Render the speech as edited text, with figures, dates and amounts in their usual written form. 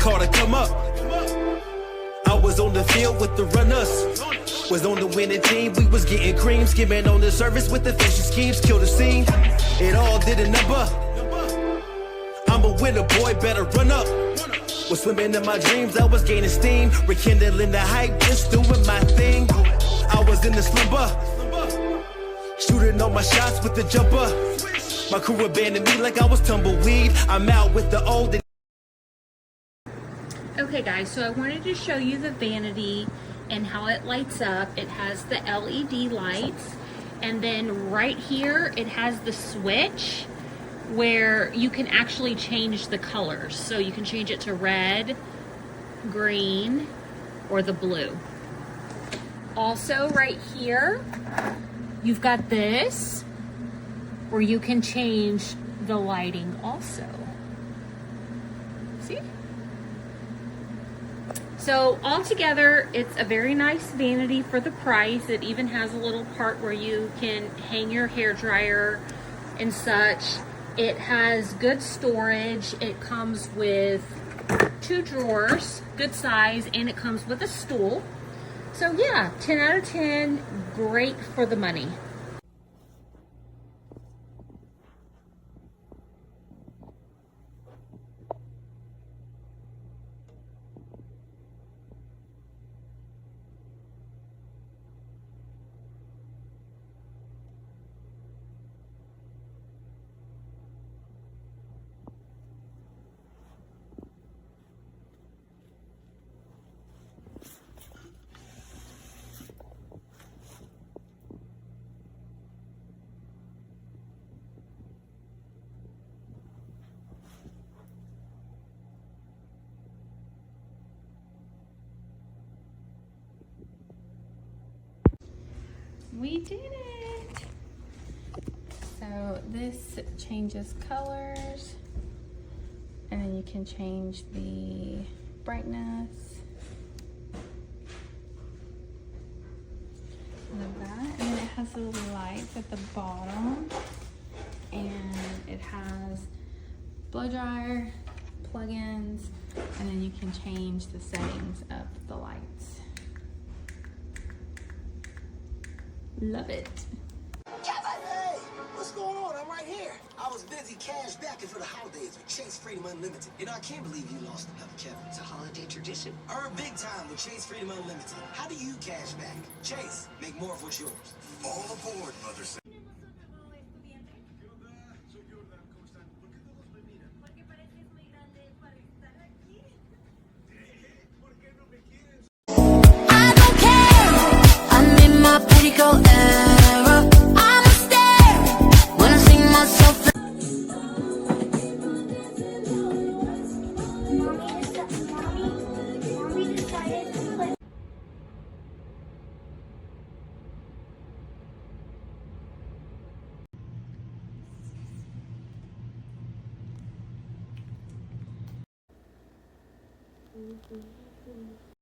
call to come up. I was on the field with the runners. Was on the winning team, we was getting cream. Skimming on the surface with the finishing schemes. Kill the scene, it all did a number. I'm a winner, boy, better run up. Was swimming in my dreams, I was gaining steam. Rekindling the hype, just doing my thing. I was in the slumber, shooting all my shots with the jumper. My crew abandoned me like I was tumbleweed. I'm out with the old. Okay guys, so I wanted to show you the vanity and how it lights up. It has the LED lights, and then right here it has the switch where you can actually change the colors. So you can change it to red, green, or the blue. Also right here, you've got this where you can change the lighting also. See? So altogether, it's a very nice vanity for the price. It even has a little part where you can hang your hair dryer and such. It has good storage. It comes with 2 drawers, good size, and it comes with a stool. So yeah, 10 out of 10, great for the money. We did it! So this changes colors, and then you can change the brightness of that. And then it has little lights at the bottom, and it has blow dryer, plugins, and then you can change the settings of the lights. Love it. Hey, what's going on? I'm right here. I was busy cash backing for the holidays with Chase Freedom Unlimited. You know, I can't believe you lost another Kevin. It's a holiday tradition. Earn big time with Chase Freedom Unlimited. How do you cash back? Chase, make more of what's yours. All aboard, Mother. I don't care. I'm in my pretty girl era. I'm a stare when I see myself. Mommy decided to play.